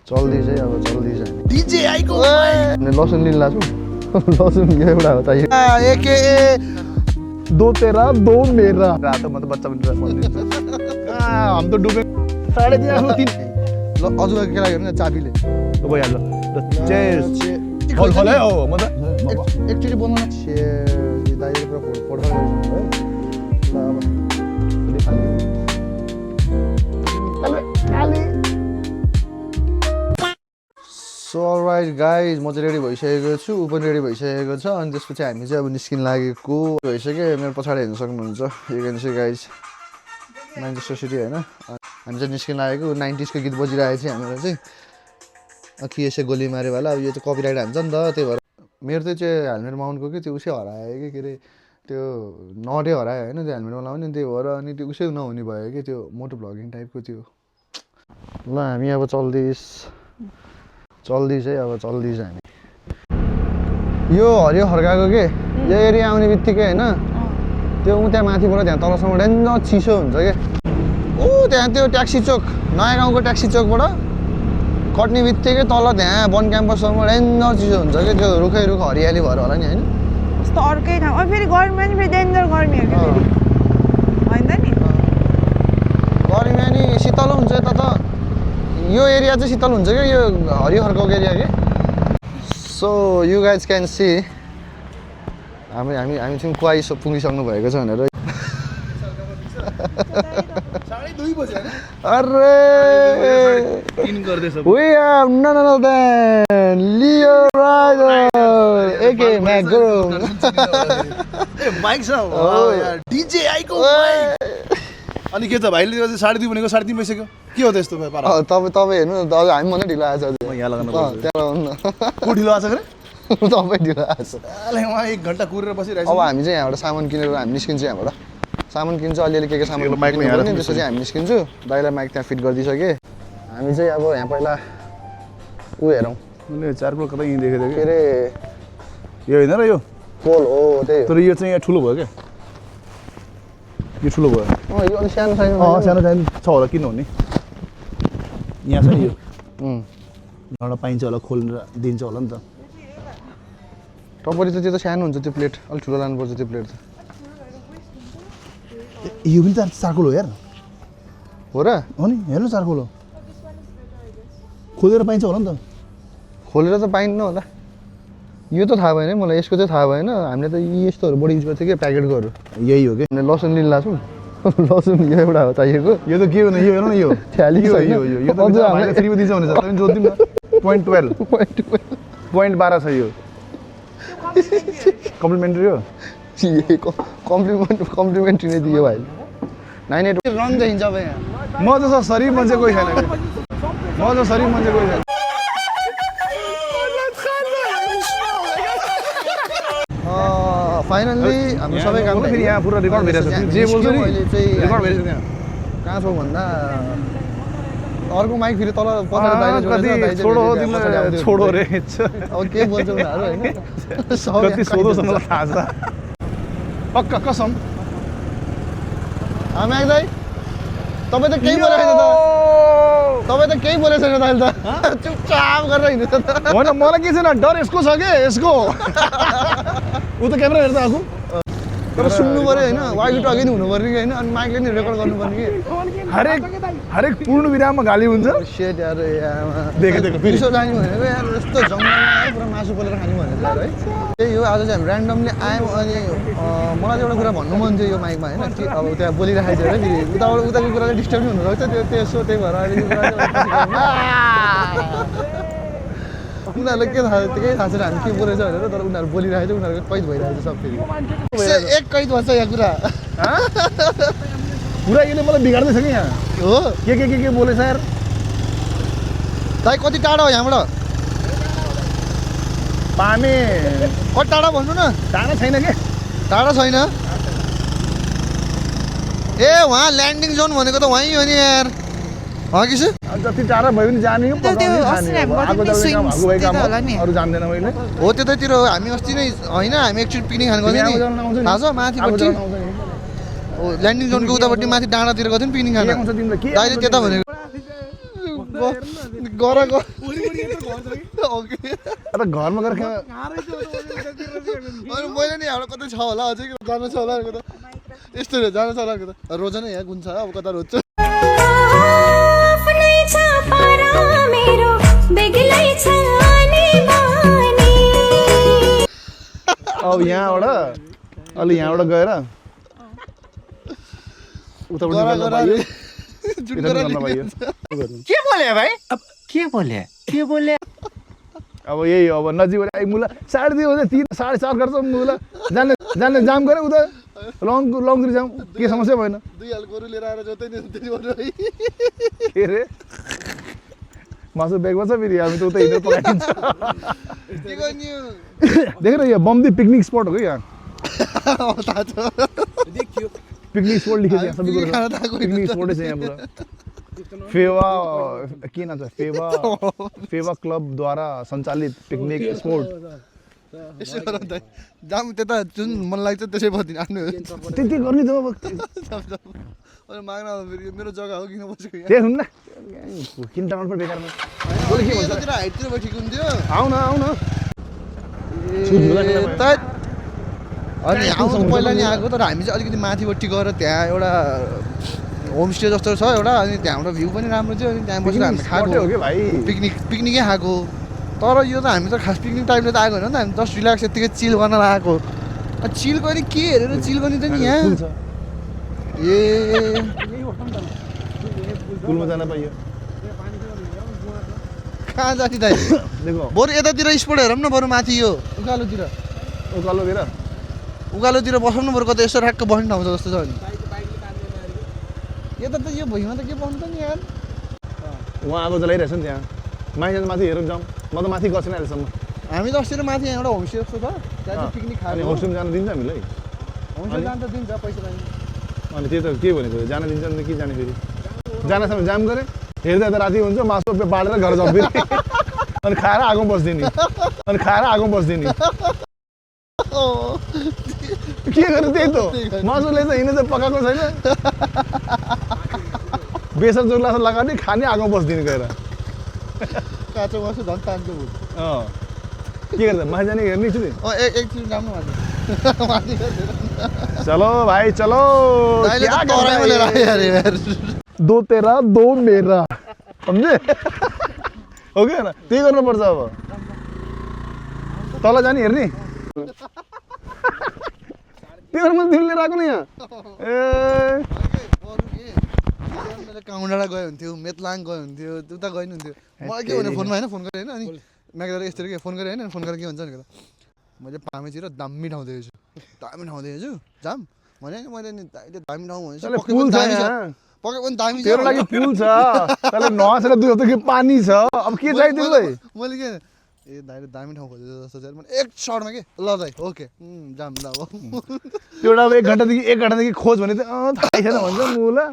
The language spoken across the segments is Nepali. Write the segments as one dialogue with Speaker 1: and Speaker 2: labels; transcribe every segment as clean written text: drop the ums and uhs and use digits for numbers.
Speaker 1: चल्दैछ है अब चल्दैछ डीजे आइको लसुन लिन लाग्छु लसुन एउटा हो चाहिए एके दो तेरा दो मेरा रात म त बच्चा पनि हम त डुबे 3.5 ल अजुका के लाग्यो भने चाबीले गइहाल्छ चेस खोल खोल है हो म त एकचोटी बोल्न न छे दाइले पुरा फोटो गरिदिनु है ल अब खाली सो अलराइट गाइज म चाहिँ रेडी भइसकेको छु ऊ पनि रेडी भइसकेको छ अनि त्यसपछि हामी चाहिँ अब निस्किन लागेको भइसक्यो मेरो पछाडि हेर्न सक्नुहुन्छ you can see guys Manchester city होइन हामी चाहिँ निस्किन लागेको 90s को गीत बजिरहेको थियो हामीलाई चाहिँ कि यसै गोली मारेवाला अब यो चाहिँ कपिराइट हान्छ नि त त्यही भएर मेरो चाहिँ हेलमेट माउन्टको कि त्यो उसै हरायो कि के अरे त्यो नटै हरायो होइन त्यो हेलमेटमा लाउने त्यही भएर अनि त्यो उसै नहुने भयो कि त्यो मोटो भ्लगिङ टाइपको त्यो ल हामी अब चल्दैछ है अब चल्दैछ हामी यो हरियो खड्काको के यो एरिया आउने बित्तिकै होइन त्यो त्यहाँ माथिबाट त्यहाँ तलसम्म डेन्जर चिसो हुन्छ क्या ऊ त्यहाँ त्यो ट्याक्सी चोक नयाँ गाउँको ट्याक्सी चोकबाट कट्ने बित्तिकै तल त्यहाँ वन क्याम्पससम्म डेन्जर चिसो हुन्छ क्या त्यो रुखै रुख हरियाली भएर होला नि होइन
Speaker 2: यस्तो अर्कै ठाउँ अब फेरि गर्मीमा नि फेरि डेन्जर गर्मी हो कि होइन नि
Speaker 1: गर्मीमा नि शीतल हुन्छ यता त यो एरिया चाहिँ शीतल हुन्छ क्या यो हरियो खड्काको एरिया के so you guys can see हामी चाहिँ कुवाई पुगिसक्नु भएको छ भनेर अरे we have none other than Leo Ryder aka Macgrum
Speaker 3: mike छ यार डीजे आइको माइक अनि के त भाइले चाहिँ 2.5 भनेको 3.5 भइसक्यो के हो त्यस्तो पारा
Speaker 1: तपाईँ हेर्नु न अझ हामी मनै ढिलो आएछ
Speaker 3: म यहाँ लगाउनु पर्छ
Speaker 1: त्यहाँ लगाउनु न
Speaker 3: को ढिलो आछ गरे
Speaker 1: तपाईँ ढिलो आएछ
Speaker 3: अले म 1 घण्टा कुरेर बसिरहेछु
Speaker 1: अब हामी चाहिँ यहाँबाट सामान किनेर हामी निस्किन्छ यहाँबाट सामान किन्छ अलिअलि के सामान
Speaker 3: माइकमा यहाँ
Speaker 1: त्यसपछि हामी निस्किन्छु दाइलाई माइक त्यहाँ फिट गरिदिइसके हामी चाहिँ अब यहाँ पहिला ऊ हेरौँ
Speaker 3: मैले चारपोल कतै यहीँ देखेको
Speaker 1: के अरे
Speaker 3: यो होइन र यो
Speaker 1: पोल हो त्यही
Speaker 3: तर यो चाहिँ यहाँ ठुलो भयो क्या यो ठुलो भयो
Speaker 1: यो अलिक सानो साइज
Speaker 3: सानो साइज छ होला किन हुने यहाँ छ नि यो एउटा पाइन्छ होला खोलेर दिन्छ होला नि त
Speaker 1: टपरी त त्यो त सानो हुन्छ त्यो प्लेट अलिक ठुलो लानुपर्छ त्यो प्लेट त
Speaker 3: यो पनि त चारकोल हो यार
Speaker 1: हो र
Speaker 3: हो नि हेर्नु चारकोल हो खोलेर पाइन्छ होला नि त
Speaker 1: खोलेर त पाइन्न होला यो त थाहा भएन मलाई यसको चाहिँ थाहा भएन हामीले त यस्तोहरू बढी युज गर्थ्यो कि प्याकेटकोहरू
Speaker 3: यही हो कि
Speaker 1: लसुन लिन लाग्छौँ लसुन यो एउटा हो चाहिएको
Speaker 3: यो त के हो यो हेर्नु न यो
Speaker 1: छ्याली
Speaker 3: यो त हामीले फ्रीमा दिन्छ भने तपाईँ जोड्दिउँ न 0.12 छ यो कम्प्लिमेन्ट्री हो
Speaker 1: कम्प्लिमेन्ट्री नै दियो भाइ 98 रन चाहिन्छ अब यहाँ
Speaker 3: म त शरीर मान्छे कोही छैन म त शरीर मान्छे कोही छैन
Speaker 1: फाइनल्ली हाम्रो सबै काम
Speaker 3: फेरि यहाँ पुरा रेकर्ड भइरहेछ जे बोल्छ नि रेकर्ड भइरहेछ त्यहाँ
Speaker 1: कहाँ छौ भन्दा अर्को माइक फेरि तल पछाडि बाहिर
Speaker 3: छोडो हो तिमीलाई छोडो रे
Speaker 1: अब के बोल्छ उनीहरू होइन
Speaker 3: कति सोधो मलाई थाहा छ पक्का कसम
Speaker 1: माइक दाइ तपाईँ त केही बोलेको छैन त तपाईँ त केही बोलेको छैन त अहिले त चुपचाप गरेर हिँड्नु त
Speaker 3: होइन मलाई के छैन डर यसको छ के यसको ऊ त क्यामेरा हेर्दा आएको
Speaker 1: तर सुन्नु पऱ्यो होइन वाइकी टकी नि हुनु पर्ने कि होइन अनि माइकले नि रेकर्ड गर्नुपर्ने कि
Speaker 3: हरेक पूर्ण विराममा गाली हुन्छ
Speaker 1: सेट यार
Speaker 3: देखेँ
Speaker 1: पिसो जाने भनेको यार यस्तो जङ्गलमा पुरा मासु पोलेर खाने भनेको यार है त्यही हो आज चाहिँ हामी ऱ्यान्डमली आयौँ अनि मलाई चाहिँ एउटा कुरा भन्नु मन थियो यो माइकमा होइन कि अब त्यहाँ बोलिरहेको थियो फेरि उताको कुराले डिस्टर्ब नि हुनुरहेछ त्यसो त्यही भएर अहिले यो कुरा उनीहरूलाई के थाहा केही थाहा छैन हामी के बोलेछ भनेर तर उनीहरू बोलिरहेको छ उनीहरूको कैद भइरहेको छ सब फेरि एक कैद भन्छ यहाँ कुरा
Speaker 3: पुरा यसले मलाई बिगार्दैछ कि यहाँ
Speaker 1: हो
Speaker 3: के बोलेछ यार
Speaker 1: दाइ कति टाढा हो यहाँबाट
Speaker 3: पामे
Speaker 1: कति टाढा भन्नु न
Speaker 3: टाढा छैन के
Speaker 1: टाढा छैन ए वहाँ ल्यान्डिङ जोन भनेको त वहीँ हो नि यार कि
Speaker 3: जति टाढा भयो भने जाने हो अरू जान्दैन मैले
Speaker 1: हो त्यतैतिर हामी अस्ति नै होइन हामी एकचोटि पिकनिक खानु गएको थियौँ नि थाहा छ माथिपट्टि ल्यान्डिङ जोनको उतापट्टि माथि डाँडातिर गएको थियौँ पिकनिक खान दाइले त्यता भनेको गर ओके अब घरमा गएर मैले नि हाम्रो कतै छ होला अझै जानु छ होला यस्तो जानु छ होला रोजाना यहाँ गुन्छ अब कता रोज्छ अब यहाँबाट अलि यहाँबाट गएर उतापट्टि
Speaker 4: के बोले भाइ अब के बोले
Speaker 1: अब यही अब नजिक मुला 2:30 बजे 3:30 गर्छ मुला जाने जाने जाम गरे उता लङतिर जाउँ के समस्या भएन 2 हाल गोरु लिएर आएर जोतै नि के रे मासु बेगमा छ फेरि हामी त उता हिँडेर पकाइदिन्छ के गर्ने देखेर यो बम्दी पिकनिक स्पट हो कि यहाँ पिकनिक स्पट लेखेको यहाँ सबै कुरा पिकनिक स्पटै छ यहाँ पुरा फेवा के नाम छ फेवा क्लबद्वारा सञ्चालित पिकनिक स्पट यसो गर त जाम त्यता जुन मन लाग्छ त्यसै बदिन आफ्नो त्यति गर्ने त अब अरे माग्न फेरि मेरो जग्गा हो किन बसेको यहाँ हुन्न किन टाउन पर बेकारमा बोले के भन्छ तेरो हाइटतिर बैठेको हुन्थ्यो आउ न अनि आउँछ पहिला नि आएको तर हामी चाहिँ अलिकति माथिपट्टि गएर त्यहाँ एउटा होमस्टे जस्तो छ एउटा अनि त्यहाँबाट भ्यू पनि राम्रो थियो अनि त्यहाँ बसेर हामी खाएको हो कि भाइ पिकनिकै खाएको तर यो त हामी त खास पिकनिक टाइमले त आएको होइन नि त हामी जस्ट रिल्याक्स यतिकै चिल गर्न लागेको चिल गर्ने के हेरेर चिल गर्ने त नि यहाँ ए पुलमा जान पाइयो कहाँ जाने दाइ बरु यतातिर स्पोट हेरौँ न बरु माथि यो उकालोतिर बसौँ न बरु कतै यसो ठ्याक्क बस्ने ठाउँ छ जस्तो छ नि यता त यो भुइँमा त के पाउनु त नि यार उहाँ आगो जलाइरहेछ नि त्यहाँ माथि माथि हेरौँ जाउँ म त माथि गएको छैन अहिलेसम्म हामी त अस्ति माथि यहाँ एउटा होमस्टे जस्तो छ त्यहाँ चाहिँ पिकनिक खायो होमस्टेमा जान दिन्छ हामीलाई होमस्टे जान त दिन्छ पैसा पाइन्छ अनि त्यो त के भनेको जान दिन्छ नि के जाने फेरि जानेसम्म जाम गरे हेर्दा त राति हुन्छ मासु बाँडेर घर जाउँ फेरि अनि खाएर आगो बस्दिने के गर्नु त्यही त मासुले त हिँड्ने त पकाएको छैन बेसन चोर्ला लगाउने खाने आगो बस्दिने गएर काँचो मासु झन् तान्छ के गर्दा माथि जाने हेर्ने छु एकछिन जानु माथि चलो भाइ चलो दो तेरा दो मेरा सम्झे हो कि होइन त्यही गर्नुपर्छ अब तल जाने हेर्ने त्यो मैले दिल लिएर आएको नि यहाँ काउँ डाँडा गयो हुन्थ्यो मेतलाङ गयो हुन्थ्यो उता गयो नि हुन्थ्यो मलाई के भने फोनमा होइन फोन गरेँ होइन अनि म्यागेर यस्तो के फोन गरेँ होइन फोन गरेर के भन्छ नि मैले पामेतिर दामी ठाउँ देखेछु जाम भने मैले नि दामी ठाउँ भनेपछि पक्कै पनि दामी छ तेरो लागि पुल छ तँलाई नहसेर 2 हप्ता कि पानी छ अब के चाहियो तिमीलाई मैले के ए दाइले दामी ठाउँ खोजेको जस्तो छ मैले एक सर्टमा के ल दाइ ओके जाम ल अब एउटा 1 घण्टादेखि खोज भने त थाहै छैन भन्छ मुला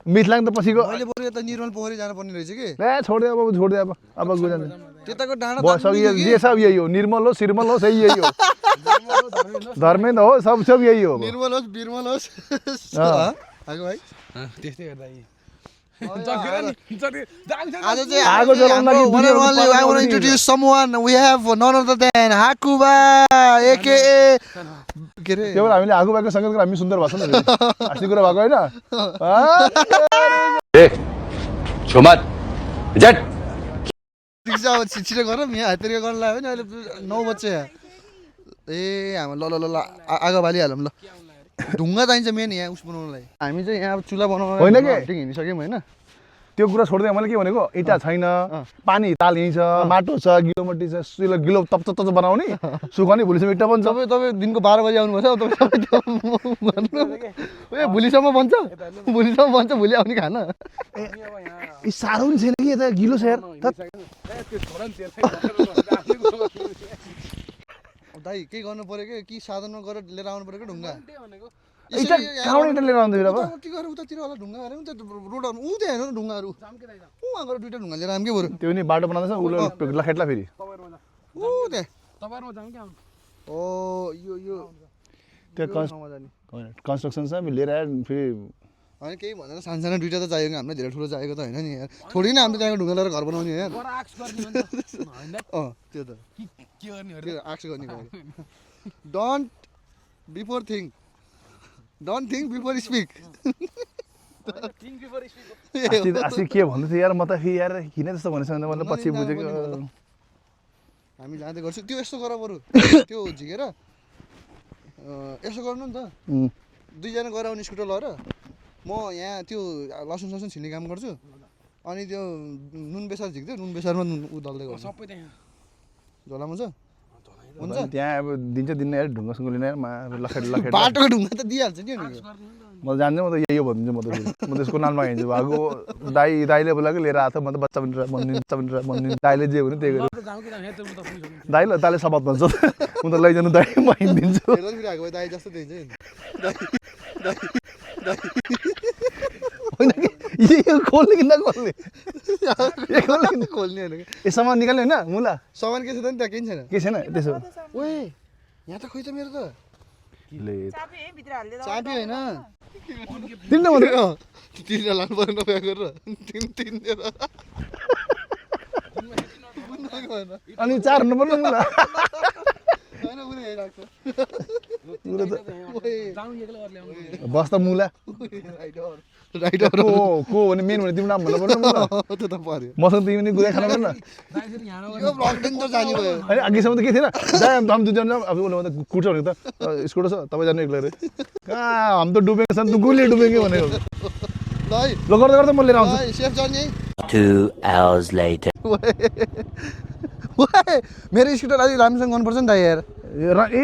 Speaker 1: मिथलाङ त पछिको अहिले बरु यता निर्मल पोखरी जानु पर्ने रहेछ कि ए छोड्दे अब गयो जान्छ त्यताको डाँडा बस ये सब यही हो निर्मल हो श्रीमल हो सही यही हो धर्मेन्द्र हो सब यही हो निर्मल होस् बिरमल होस् आगो भाइ त्यस्तै गर्दा आगो जलाउन लागि I want to introduce someone. We have none other than Hakuba aka के रे त्यो हामीले हाकुबाको सँगै हामी सुन्दर भाषण अस्ति कुरा भएको हैन ए छोमत जट दिक्सा छिटो गर म यहाँ हाततिर गर्न लाग्यो नि अहिले 9 बजे ए हामी ल आगो बाली हालौँ ल ढुङ्गा चाहिन्छ मेन यहाँ उस बनाउनलाई हामी चाहिँ यहाँ चुला बनाउन होइन के हिँडिसक्यौँ हैन त्यो कुरा छोड्दै मैले के भनेको इटा छैन पानी ताल यही छ माटो छ गिलोमटी छ गिलो तप बनाउने सुकाउने भोलिसम्म इटा बन्छ तपाईँ दिनको 12 बजे आउनुपर्छ ए भोलिसम्म बन्छ भोलि आउने खान ए साह्रो नि छैन कि यता गिलो छ यार दाइ के गर्नु पर्यो कि साधनमा गएर लिएर आउनु पर्यो कि ढुङ्गा इटा कहाँबाट इटा लिएर आउँदै अब के गरे उतातिर होला ढुङ्गा गरे नि त रोडहरु उ त्यहाँ हेर्नु ढुङ्गाहरु उहाँ गएर दुईटा ढुङ्गा लिएर आम के बरु त्यो नि बाटो बनाउँदैछ उले लखेट्ला फेरि उ त्यहाँ तपाईहरुमा जाम के ओ यो त्यो कन्स्ट्रक्सन छ हामी लिएर आएर फेरि होइन केही भनेर सानसानो दुइटा त चाहिएको हामीलाई धेरै ठुलो चाहिएको त होइन नि यार थोरै नै हामीले त्यहाँको ढुङ्गा लगाएर घर बनाउने यार त्यो त के आक्स गर्ने don't before think don't think before speak
Speaker 3: अस्ति के भन्दै थियो यार म त फेरि यार किन त्यस्तो भनेछ भने मतलब पछि बुझेको
Speaker 1: हामी जाँदै गर्छु त्यो यस्तो गर बरु त्यो झिकेर यसो गर्नु नि त दुईजना गएर आउने स्कुटर लगेर म यहाँ त्यो लसुन ससुन छिल्ने काम गर्छु अनि त्यो नुन बेसार झिक्दै नुन बेसारमा उ दल्दै गर्छु
Speaker 3: सबै त्यहाँ
Speaker 1: झोलामा छ हुन्छ
Speaker 3: त्यहाँ अब दिन्छ दिन्न यार ढुङ्गासँग लिने लखेट लखेट
Speaker 1: बाटोको ढुङ्गा त दिइहाल्छ नि अनि
Speaker 3: म जान्छु म त यही हो भनिदिन्छु म त फेरि म त यसको नाममा हिँड्छु भएको दाइले बोलाएको लिएर आएको म त बच्चा बनिन्छ दाइले जे हुने त्यही गर्यो दाइले शपथ भन्छ म त लैजानु दाइ म हिँडिदिन्छु
Speaker 1: हेर्दा फेरि आएको भए दाइ जस्तो देखिन्छ नि
Speaker 3: होइन कि यो खोल्ने कि नखोल्ने
Speaker 1: खोल्ने होइन
Speaker 3: यो सामान निकाल्ने होइन मुला
Speaker 1: सामान के छ त नि त्यहाँ केही छैन
Speaker 3: के छैन त्यसो
Speaker 1: ओए यहाँ त खोइ त मेरो त
Speaker 2: चाबी है भित्र हाल्दै
Speaker 1: चाबी होइन
Speaker 3: तिन मात्रै
Speaker 1: तिनवटा लानु पर्यो नभए गरेर तिनवटा
Speaker 3: अनि 4 हुनु पर्ने मुला
Speaker 1: होइन उसले हेरिरहेको
Speaker 3: बस त मुला
Speaker 1: राइडर
Speaker 3: को भने मेन भने तिम्रो नाम भन्नु पर्ने मुला
Speaker 1: त्यो त पर्यो
Speaker 3: मसँग तिमी पनि गुदा खानु पर्ने
Speaker 1: यो ब्लग दिन त जाने भयो
Speaker 3: होइन अघिसम्म त के थिएन जाए हम दुईजना अब उसले भन्दा कुट्छ भने त स्कुटर छ तपाईँ जानु एक्लै रे कहाँ हामी त डुबेको छ तँ गुले डुबेको भनेको
Speaker 1: ल है
Speaker 3: ल गर्दा गर्दा म लिएर आउँछु
Speaker 1: सेफ जर्नी है
Speaker 5: 2 hours later.
Speaker 1: मेरो स्कुटर अलिक राम्रोसँग गर्नुपर्छ नि त यार
Speaker 3: ए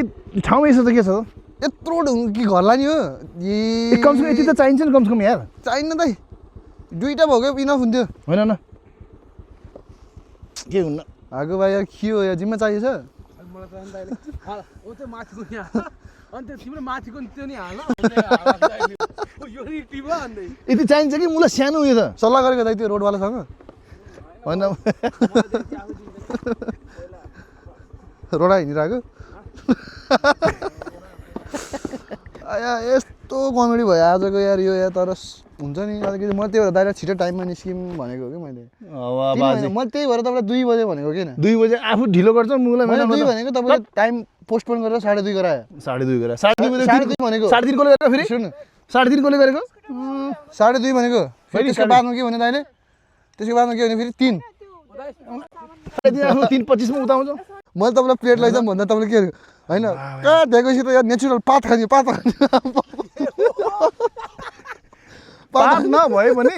Speaker 3: ठाउँमा यसो त के छ त
Speaker 1: यत्रो कि घरलाई नि हो
Speaker 3: कमसेकम यति त चाहिन्छ नि कमसेकम यार
Speaker 1: चाहिन्न त दुईटा भएको इनफ हुन्थ्यो
Speaker 3: होइन न के हुन्न
Speaker 1: आगो भाइ यार के हो यार जिम्मा चाहिएछ
Speaker 3: यति चाहिन्छ कि मलाई सानो उयो त
Speaker 1: सल्लाह गरेको दाइ त्यो रोडवालासँग
Speaker 3: होइन
Speaker 1: रोडा हिँडिरहेको यस्तो कमेडी भयो आजको यार यो यार तर हुन्छ नि अलिकति मैले त्यही भएर दाइलाई छिटो टाइममा निस्किम भनेको कि मैले मैले त्यही भएर तपाईँलाई 2 बजे भनेको किन
Speaker 3: 2 बजे आफू ढिलो गर्छ मुलाई
Speaker 1: मैले 2 भनेको तपाईँले टाइम पोस्टपोन गरेर 2:30 गरायो
Speaker 3: 2:30 गरेर 2:30
Speaker 1: 2:30 भनेको
Speaker 3: 3:30 कोले गरेको फेरि
Speaker 1: सुन
Speaker 3: 3:30 कोले गरेको
Speaker 1: 2:30 भनेको फेरि त्यसको बादमा के भने दाइले त्यसको बादमा के भने फेरि 3
Speaker 3: 3:25 मा उता आउँछ
Speaker 1: मैले तपाईँलाई प्लेट लैजाउँ भन्दा तपाईँले के होइन कहाँ दिएपछि त यार नेचुरल पात खाने पात
Speaker 3: पात नभए भने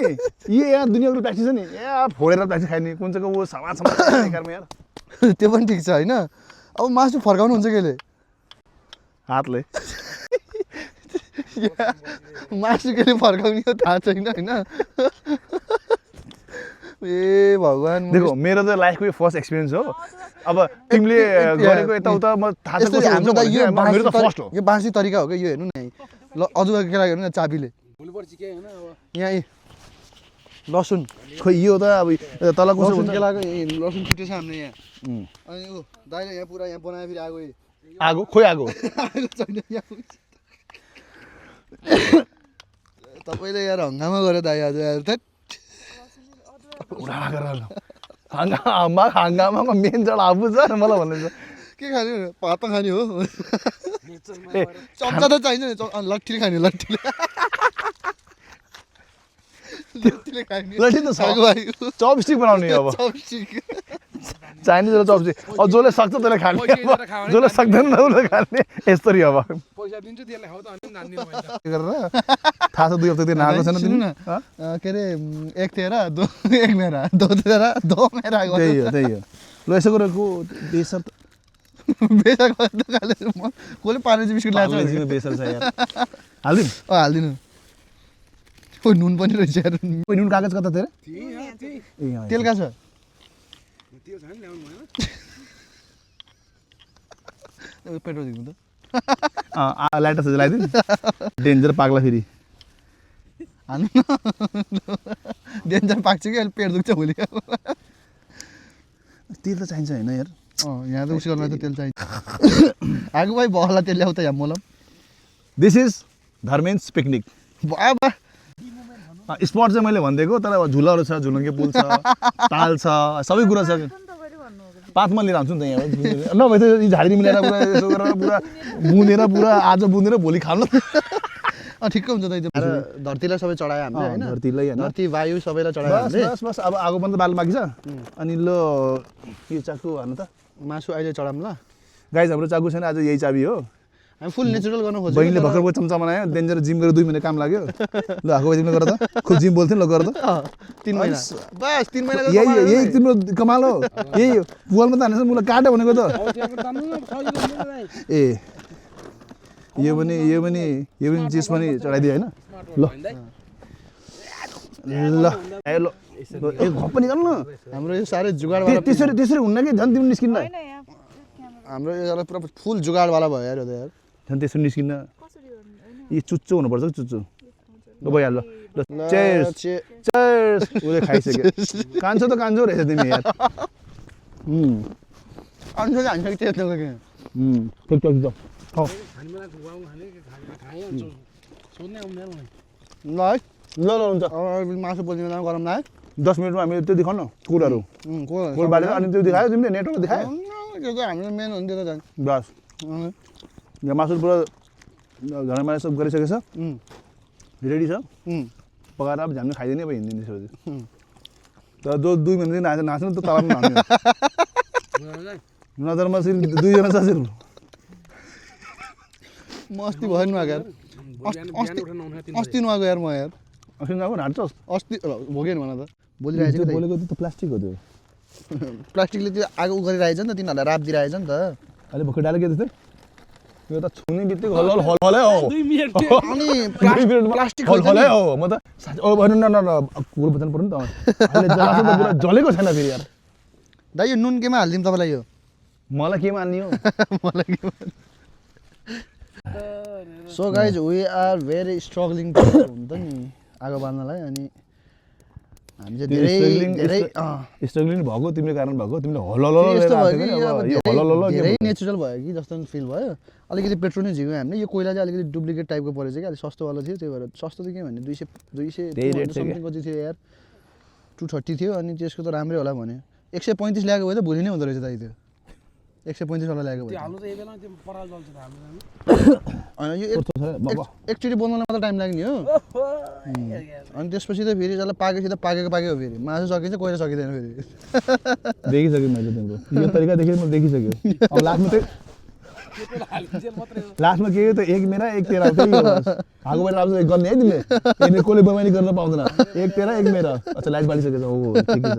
Speaker 3: यहाँ दुनियाँको प्लास्टिक छ नि यहाँ फोडेर प्लास्टिक खाने कुन चाहिँ वो समाज यार
Speaker 1: त्यो पनि ठिक छ होइन अब मासु फर्काउनु हुन्छ कहिले
Speaker 3: हातले
Speaker 1: मासु कहिले फर्काउने हो थाहा छैन होइन ए भगवान्
Speaker 3: देखो मेरो त लाइफको यो फर्स्ट एक्सपिरियन्स हो अब तिमीले गरेको यताउता म थाहा छ कसो हुन्छ भने मेरो त फर्स्ट हो
Speaker 1: यो बाँसी तरिका हो क्या यो हेर्नु न ल अदुवा के लाग्यो हेर्नु न चाबीले यहाँ लसुन
Speaker 3: खोइ यो त अब तल कसो
Speaker 1: लसुन
Speaker 3: हुन्छ
Speaker 1: के लाग्यो लसुन छुटेछ हामीले यहाँ अनि ऊ दाइले यहाँ पुरा यहाँ बनायो फेरि आगो
Speaker 3: आगो खोइ आगो
Speaker 1: आगो छैन यहाँ तपाईँले यार हङ्गामा गऱ्यो दाइ आज यार थैट
Speaker 3: उडा गरेर हङ्गामाको मेन जड आफू छ मलाई भन्दैछ
Speaker 1: के खाने भात खाने हो चम्चा त चाहिन्छ नि लट्ठीले खाने लट्ठीले लट्ठीले खाने
Speaker 3: लट्ठी त चपस्टिक बनाउने अब
Speaker 1: चपस्टिक
Speaker 3: चाइनिज र चपस्टिक अब जसले सक्छ त्यसले खाने जसले सक्दैन उसले खाने यस्तरी अब
Speaker 6: पैसा दिन्छु त्यसलाई खाऊ त अनि नान्दिनु भन्छ
Speaker 3: गरेर थाहा छ 2 हप्ता दिन आएको छैन
Speaker 1: सुन्नु न के अरे एक तेरा दो एक मेरा दो तेरा दो मेरा
Speaker 3: त्यही हो ल यसो गरेको बेसर त
Speaker 1: बेसा गर्दा खाले कसले पार्ले बिस्कुट ल्याएको
Speaker 3: पार्लेजीमा बेसर छ यार हाल्दिनु
Speaker 1: हाल्दिनु ओ नुन पनि रहेछ यार
Speaker 3: ओइ नुन कागज कता तेरे ए
Speaker 1: तेल कहाँ छ
Speaker 6: त्यो छैन ल्याउनु भएन
Speaker 1: पेट्रोल दिनु त
Speaker 3: लाइटर छ लगाइदिनु डेन्जर पाग्ला फेरि
Speaker 1: हाल्नु न डेन्जर पाक्छ कि अहिले पेट दुख्छ भोलि
Speaker 3: तेल त चाहिन्छ होइन यार
Speaker 1: यहाँ त उसको त तेल चाहिन्छ आगो भाइ बहला तेल ल्याउ त यहाँ मोलम
Speaker 3: दिस इज धर्मेन्स पिकनिक
Speaker 1: बा
Speaker 3: स्पट चाहिँ मैले भनिदिएको तर अब झुलाहरू छ झुलुङ्गे पुल छ ताल छ सबै कुरा छ 5 मा लिएर आउँछु नि त यहाँ नभए त यी झाडी मिलाएर पुरा यसो गरेर पुरा बुनेर पुरा आज बुनेर भोलि खानु
Speaker 1: ठिक्क हुन्छ दाइ धरतीलाई सबै चढायो हामीले हैन
Speaker 3: धरतीलाई हैन
Speaker 1: धरती वायु सबैलाई चढायो
Speaker 3: बस
Speaker 1: हामीले
Speaker 3: बस बस अब आगो पनि त बाल बाँकी छ अनि ल यो चाकु हाल्नु त
Speaker 1: मासु अहिले चढाम ल
Speaker 3: गाइज हाम्रो चाकु छैन आज यही चाबी हो
Speaker 1: हामी फुल नेचुरल गर्न खोजेको
Speaker 3: बहिनीले भर्खरको चम्चा बनायो डेन्जर जिम गरेर 2 महिना काम लाग्यो ल आगो जिम गर त खुब जिम बोल्थ्यो ल गर त
Speaker 1: 3 महिना बस 3 महिनाको
Speaker 3: यही तिम्रो कमाल हो यही हो पुवालमा त हानेछ मलाई काट्यो भनेको त ए यो पनि चिज पनि चढाइदियो हैन ल ल ए ल ए घप पनि गर्नु
Speaker 1: हाम्रो यो सारै जुगाडवाला
Speaker 3: त्यसरी हुन्न कि झन् तिमी निस्किन्न
Speaker 1: हाम्रो यो पुरा फुल जुगाडवाला भयो यार यो त यार
Speaker 3: झन् त्यसरी निस्किन्न यो चुच्चो हुनुपर्छ कि चुच्चो ल भइहाल्यो ल चेयर्स चेयर्स उले खाइसक्यो कान्छो त कान्छो रहेछ तिमी यार
Speaker 1: अन्त हान्छ कि त्यस्तो के
Speaker 3: ठिक ठिक छ हो
Speaker 1: ल है
Speaker 3: ल ल हुन्छ
Speaker 1: अब मासु बोल्ने बेलामा गरम ल है
Speaker 3: 10 मिनेटमा हामीले त्यो देखाउन कुराहरू कोल बालेर अनि त्यो देखायो तिमीले नेटवर्क देखायो
Speaker 1: त्यो त हाम्रो मेन हो नि त्यो त झन्
Speaker 3: बस यहाँ मासु पुरा झरमाले सब गरिसकेछ रेडी छ पकाएर अब झ्याम्ने खाइदिने अब हिँडिदिने त्यसपछि तर जो 2 महिना नाच्नु त तलामा हान्यो नजरमा चाहिँ 2 जना छ सिर्फ
Speaker 1: म अस्ति भयो नि यार अस्ति नआएको यार म यार
Speaker 3: अस्ति नआएको ढाँट्छस्
Speaker 1: अस्ति भोगेन भन त बोलिरहेको
Speaker 3: त्यो बोलेको त प्लास्टिक हो त्यो
Speaker 1: प्लास्टिकले त्यो आगो गरिरहेछ नि त तिनीहरूलाई राप दिइरहेछ नि त
Speaker 3: अहिले भर्खर डाले के त्यस्तै यो त छुने बित्तिकै हल हलै हो
Speaker 1: अनि प्लास्टिक
Speaker 3: हलै हो म त ओ भन्नु न न कुरो बचाउनु पर्यो नि त अहिले जलाएको त पुरा जलेको छैन फेरि यार
Speaker 1: दाइ यो नुन केमा हालिदिउँ तपाईँलाई यो
Speaker 3: मलाई के मान्ने हो
Speaker 1: मलाई के so guys we are very struggling हुन्छ नि आगो बाल्नलाई अनि हामी चाहिँ धेरै
Speaker 3: स्ट्रगलिङ भएको तिम्रो कारण भएको तिमीले हलल
Speaker 1: धेरै नेचुरल भयो कि जस्तो फिल भयो अलिकति पेट्रोल नै झिक्यो हामीले यो कोइला चाहिँ अलिकति डुप्लिकेट टाइपको परेछ कि अलिक सस्तोवाला थियो त्यही भएर सस्तो चाहिँ के भन्ने 200 समथिङ कति थियो यार 230 थियो अनि त्यसको त राम्रै होला भने 135 ल्याएको भए त भोलि नै हुँदो रहेछ दाइ त्यो 135 वाला ल्याएको भए होइन यो एकचोटि बनाउन मात्र टाइम लाग्ने हो अनि त्यसपछि त फेरि जसलाई पाकेपछि त पाकेको हो फेरि मासु सकिन्छ कोइला सकिँदैन फेरि
Speaker 3: देखिसकेँ मैले तिम्रो यो तरिका देखेर मैले देखिसक्यो अब लास्टमा के हो त एक मेरा एक तेरा आगो बाहिर आउँछ गर्ने है तिमीले यिनीहरू कसले बमानी गर्न पाउँदैन एक तेरा एक मेरा अच्छा लाइट बालिसकेछ हो ठिकै छ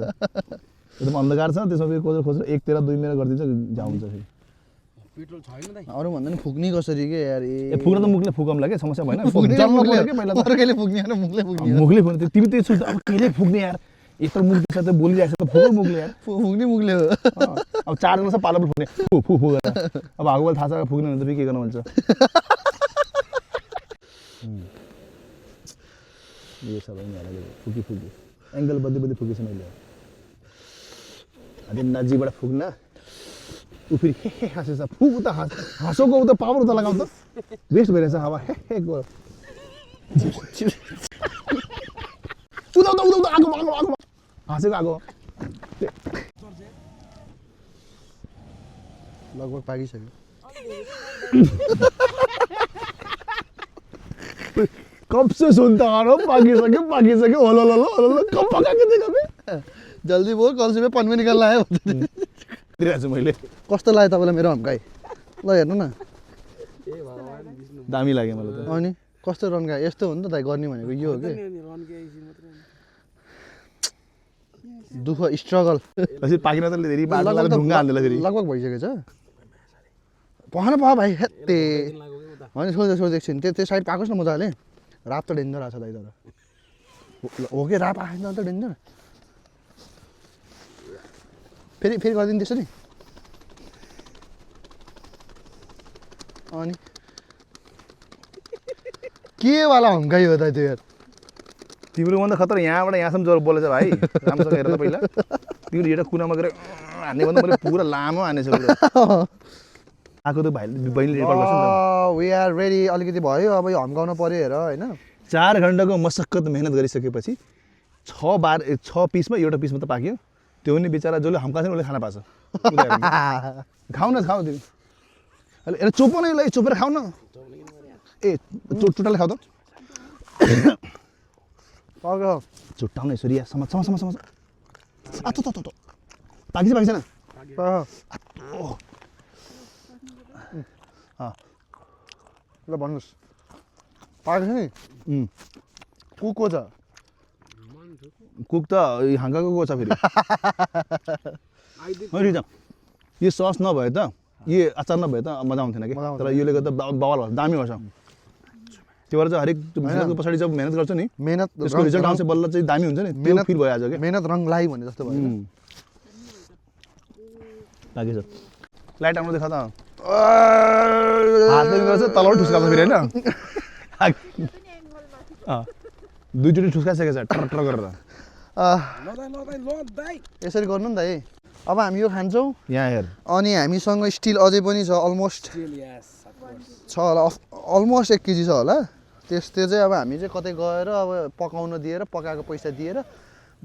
Speaker 3: एकदम अन्धकार छ त्यसमा फेरि खोजेर एक तेरा 2 मेरा गरिदिन्छ जाउँ हुन्छ फेरि
Speaker 6: पेट्रोल छैन दाइ
Speaker 1: अरू भन्दा नि फुक्ने कसरी के यार
Speaker 3: ए फुक्न त मुखले फुकमला के समस्या भएन
Speaker 1: मुखले
Speaker 3: पहिला त
Speaker 1: अर्कैले फुक्ने होइन मुखले फुक्ने
Speaker 3: मुखले फुक्ने तिमी त्यो सोच्दा अब कहिले फुक्ने यार यत्रो मुख देख्छ त बोलिरहेको छ त फुक मुखले यार
Speaker 1: फुक्ने मुखले हो
Speaker 3: अब 4 जना छ पालो फुक्ने फु फु फु गरेर अब हागोबल थाहा छ फुक्ने भने त फेरि के गर्न भन्छ यो सबै नि फुकी एङ्गल बद्दी फुकेछ मैले अझै नजिकबाट फुक्न ऊ फेरि हे हे हाँसेछ फुक त हाँसोको त पावर त लगाउ त वेस्ट भइरहेछ हावा हे हे गयो उदा आगो हाँसेको आगो
Speaker 1: लगभग पाकिसक्यो
Speaker 3: कब से सुनता आ रहा हूँ पाकिसक्यो होलो कब पकाएको थिएँ कभी
Speaker 1: जल्दी बोल कल से पन्मे निकाल्न आयो
Speaker 3: दिइरहेको छु मैले
Speaker 1: कस्तो लाग्यो तपाईँलाई मेरो हम्काई ल हेर्नु न
Speaker 3: दामी लाग्यो मलाई त
Speaker 1: अनि कस्तो रन्का यस्तो हो नि त दाइ गर्ने भनेको यो हो कि दुःख स्ट्रगल
Speaker 3: त्यसरी पाकिन त धेरै बाटो लाग्यो ढुङ्गा हाल्दैला फेरि
Speaker 1: लगभग भइसकेछ पहन पह भाइ हेत्ते होइन सोच एकछिन त्यो साइड पाकोस् न मजाले रात त डेन्जर आएको छ दाइ तर हो कि राप आएन त डेन्जर फेरि गरिदिनु त्यसरी अनि के वाला हम्काइ हो त त्यो यार
Speaker 3: तिम्रो भन्दा खतर यहाँबाट यहाँसम्म जोर बोलेछ भाइ राम्रोसँग हेर त पहिला तिम्रो एउटा कुनामा गएर हान्ने भन्दा मैले पुरा लामो हानेछ पुरा आएको त भाइ बहिनीले रेकर्ड गर्छ नि त
Speaker 1: वी आर रेडी अलिकति भयो अब यो हम्काउनु पर्यो हेर होइन
Speaker 3: 4 घण्टाको मसक्कत मेहनत गरिसकेपछि 6 पिसमा एउटा पिस मात्र पाक्यो त्यो पनि बिचरा जसले हम्काछ उसले खान पाछ खाऊ न खाऊ तिमी अहिले यसलाई चोप न यसलाई चोपेर खाऊ न ए चुट्टाले खाऊ त चुट्टाउन यसरी समाज पाकिन्छ छैन
Speaker 1: ल भन्नुहोस् पाकेको छ नि कुको छ
Speaker 3: कुक त हाँगाको को छ फेरि यो सस नभए त यो अचार नभए त मजा आउँथेन कि तर यसले गर्दा बवाल भन्छ दामी भन्छ त्यो भएर चाहिँ हरेक मेहनतको पछाडि जब मेहनत गर्छ नि
Speaker 1: मेहनत
Speaker 3: त्यसको रिजल्ट आउँछ बल्ल चाहिँ दामी हुन्छ नि मेहनत फिल भइहाल्छ कि
Speaker 1: मेहनत रङ लाई भने जस्तो भयो
Speaker 3: लाग्यो छ लाइट आउनु देखा त हातले गर्छ तलबाट ठुस्काउँछ फेरि होइन दुईचोटि ठुस्काइसकेको छ टर टर गरेर
Speaker 1: यसरी गर्नु नि त है अब हामी यो खान्छौँ
Speaker 3: यहाँ हेर
Speaker 1: अनि हामीसँग स्टिल अझै पनि छ अलमोस्ट छ होला अलमोस्ट 1 केजी छ होला त्यो चाहिँ अब हामी चाहिँ कतै गएर अब पकाउन दिएर पकाएको पैसा दिएर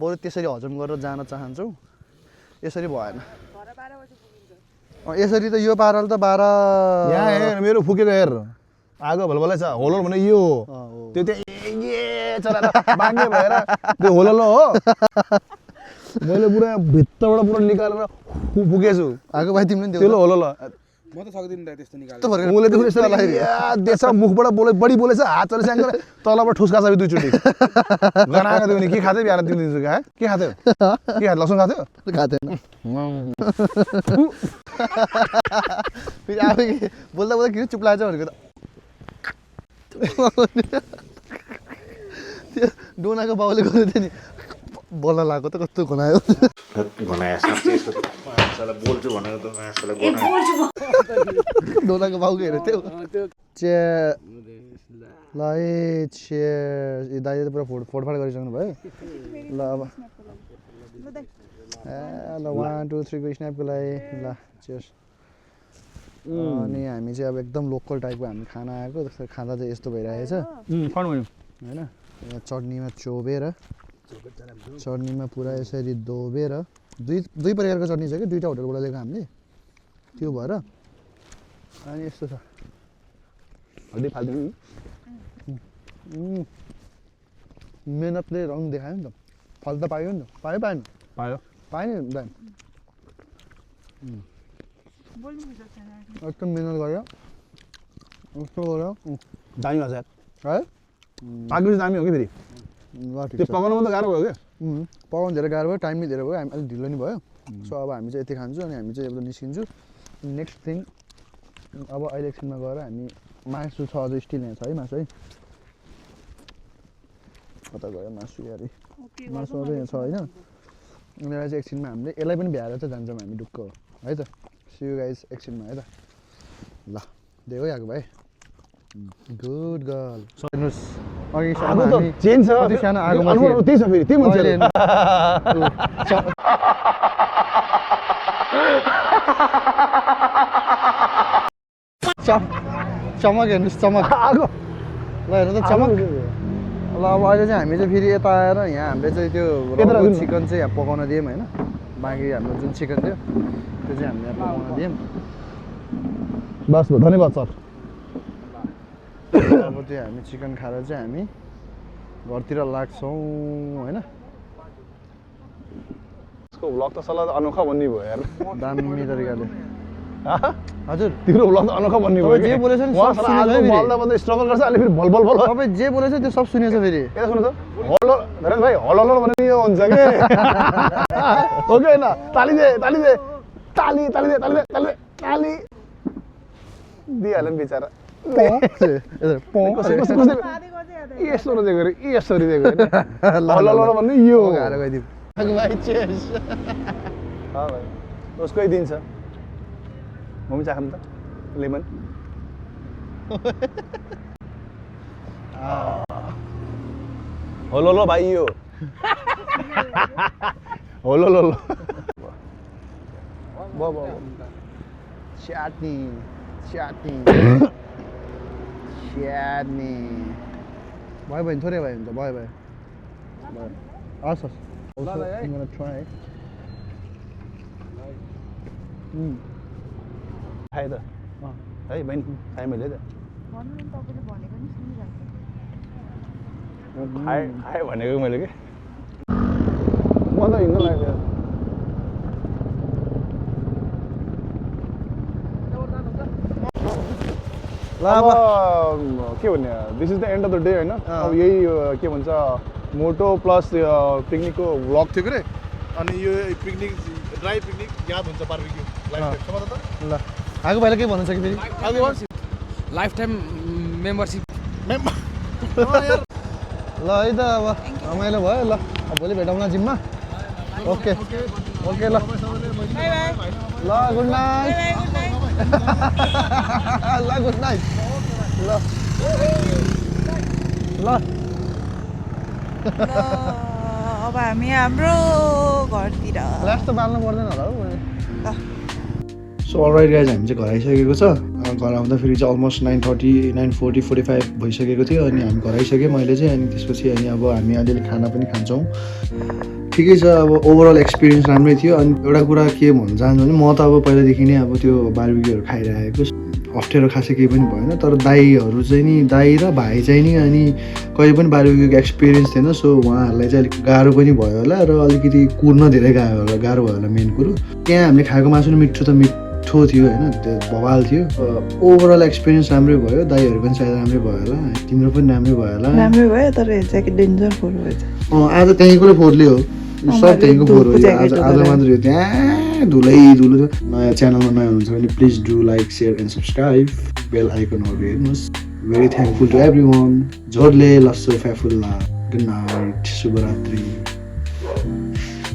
Speaker 1: बरु त्यसरी हजम गरेर जान चाहन्छौँ यसरी भएन यसरी त यो पाराले त 12
Speaker 3: यहाँ हेर मेरो फुकेको हेर आगो भलभलै छ होलल भने यो हो त्यो ए चलाएर बाङ्गे भएर त्यो होलल हो मैले पुरा भित्रबाट पुरा निकालेर फुकेछु
Speaker 1: आगो भाइ तिमीले नि
Speaker 3: त्यो होलल
Speaker 6: म त सक्दिनँ त त्यस्तो निकाल्नु
Speaker 3: उसले त यस्तो देश मुखबाट बढी बोलेछ हात चले स्याङ गरेर तलबाट ठुस्का छ दुईचोटि गनाएको थियो भने के खाथ्यो बिहान तिमीले दिन्छु क्या के खाथ्यो के खाथ्यो लसुन खाथ्यो
Speaker 1: खाँदैन फेरि आफै बोल्दा बोल्दा किन चुप लाग्छ भनेको त त्यो डोनाको बाउले गर्दै थियो नि बोल्न लाग्यो त कस्तो घनायो डोनाको बाउको हेरेको थियो ल है दाइले त पुरा फोडफाड गरिसक्नु भयो ल अब ल 1 2 3 को स्न्यापको लागि ल चेयर्स अनि हामी चाहिँ अब एकदम लोकल टाइपको हामी खाना आएको त्यसको खाँदा चाहिँ यस्तो भइरहेछ होइन यहाँ चटनीमा चोबेर चटनीमा पुरा यसरी दोबेर दुई प्रकारको चटनी छ कि दुईवटा होटलबाट ल्याएको हामीले त्यो भएर अनि यस्तो छ
Speaker 3: हल्दी फाल्दिनु
Speaker 1: मेहनतले रङ देखायो नि त फल त पायो नि त पायो पाएन
Speaker 3: पायो
Speaker 1: पाएन दाइ एकदम मेहनत गर्यो यस्तो गर्यो
Speaker 3: दामी भन्छ यार
Speaker 1: है
Speaker 3: पाकेपछि दामी हो कि फेरि
Speaker 1: ल ठिक
Speaker 3: त्यो
Speaker 1: छ
Speaker 3: पकाउनु मात्रै गाह्रो भयो क्या
Speaker 1: पकाउनु धेरै गाह्रो भयो टाइम पनि धेरै भयो हामी अलिक ढिलो नि भयो सो अब हामी चाहिँ यति खान्छौँ अनि हामी चाहिँ अब निस्किन्छौँ नेक्स्ट थिङ अब अहिले एकछिनमा गएर हामी मासु छ अझै स्टिल यहाँ छ है मासु है कता गयो मासु यार मासु अझै यहाँ छ होइन अनि चाहिँ एकछिनमा हामीले यसलाई पनि भ्याएर चाहिँ जान्छौँ हामी ढुक्क है त सी यु गाइज एकछिनमा है त ल दिएको आएको भाइ गुड गर्ल हेर्नुहोस् अघि
Speaker 3: आगो त चेन्ज छ
Speaker 1: कति सानो आगोमा
Speaker 3: अनुहार त्यही छ फेरि त्यही मान्छेले
Speaker 1: चमक हेर्नुहोस् चमक
Speaker 3: आगो
Speaker 1: ल हेर्नु त चमक ल अब अहिले चाहिँ हामी चाहिँ फेरि यता आएर यहाँ हामीले चाहिँ त्यो चिकन चाहिँ यहाँ पकाउन दियौँ होइन बाँकी हाम्रो जुन चिकन थियो त्यो चाहिँ हामीले यहाँ पकाउन दियौँ
Speaker 3: बस धन्यवाद सर
Speaker 1: अब त्यो हामी चिकन खाएर चाहिँ हामी घरतिर लाग्छौँ होइन
Speaker 3: यसको भ्लग त सल्लाह अनोखा बन्ने भयो यार
Speaker 1: दामी तरिकाले हजुर
Speaker 3: तिम्रो भ्लग त अनोखा बन्ने भयो
Speaker 1: जे बोलेछ नि सब सुनेछ है फेरि।
Speaker 3: बल्दा स्ट्रगल गर्छ अहिले फेरि भल भल भल
Speaker 1: तपाईँ जे बोलेछ त्यो सब सुनेछ फेरि
Speaker 3: यता सुन्नु त हलो धरेन भाइ हलो भने यो हुन्छ के हो कि होइन ताली दे ताली दे ताली ताली दे ताली दे ताली दे ताली दिइहाल्यो नि बिचरा यसो दिएको अरे यसरी दिएको होइन हलो भन्नु यो
Speaker 1: गाह्रो गइदिउँ भाइ चेस
Speaker 3: भाइ उसकै दिन छ म पनि चाखौँ त लेमन हलो भाइ यो हलो
Speaker 1: Chutney. Chutney. Chutney. भयो भने थोरै भयो भने त भयो हस् हस् also I'm gonna try
Speaker 3: खाएँ त है बहिनी खाएँ मैले त
Speaker 2: भन्नु न तपाईँले भनेको नि सुनिरहेको
Speaker 3: खाएँ भनेको मैले के म त हिँड्न लाग्यो
Speaker 1: ल
Speaker 3: अब
Speaker 1: अब
Speaker 3: के भन्ने this is the and of the day होइन अब यही के भन्छ मोटो प्लस पिकनिकको भ्लग थियो के अरे अनि यो पिकनिक ड्राई पिकनिक याद हुन्छ बार्बिक्यू लाइफ टाइम त
Speaker 1: ल आगो भाइले के भन्नु छ कि फेरि
Speaker 6: लाइफ टाइम मेम्बरसिप
Speaker 1: ल है त अब रमाइलो भयो ल अब भोलि भेटौँला जिममा ओके ओके ल ल गुड नाइट ल गुड नाइट ल ल
Speaker 2: अब हामी हाम्रो घरतिर
Speaker 1: फ्ल्यास त बाल्नु पर्दैन होला हौ सो अलराइट गाइज हामी चाहिँ घर आइसकेको छ घर आउँदाखेरि चाहिँ अलमोस्ट 9:30 9:45 भइसकेको थियो अनि हामी घर आइसक्यो मैले चाहिँ अनि त्यसपछि अनि अब हामी अलिअलि खाना पनि खान्छौँ ठिकै छ अब ओभरअल एक्सपिरियन्स राम्रै थियो अनि एउटा कुरा के भन्न चाहन्छु भने म त अब पहिलादेखि नै अब त्यो बार्बिक्यूहरू खाइरहेको अप्ठ्यारो खासै केही पनि भएन तर दाईहरू चाहिँ नि दाई र भाइ चाहिँ नि अनि कहिले पनि बार्बिक्यूको एक्सपिरियन्स थिएन सो उहाँहरूलाई चाहिँ अलिक गाह्रो पनि भयो होला र अलिकति कुर्न धेरै गाह्रो भयो होला मेन कुरो त्यहाँ हामीले खाएको मासु मिठो त मिठो थियो होइन त्यो बवाल थियो ओभरअल एक्सपिरियन्स राम्रै भयो दाईहरू पनि सायद राम्रै भयो होला तिम्रो पनि राम्रै भयो होला
Speaker 2: राम्रै भयो तर ज्याकेट डेन्जर फोर भएछ
Speaker 1: आज त्यहीँको फोरले हो सब त्यहीँको फोर हो आज मात्र यो त्यहाँ धुलै धुलो थियो नयाँ च्यानलमा नयाँ हुनुहुन्छ भने please do like share and subscribe bell आइकनहरू हेर्नुहोस् very thankful to every one झोरले लस्सो फ्याफुल्ला गुड नाइट शुभरात्रि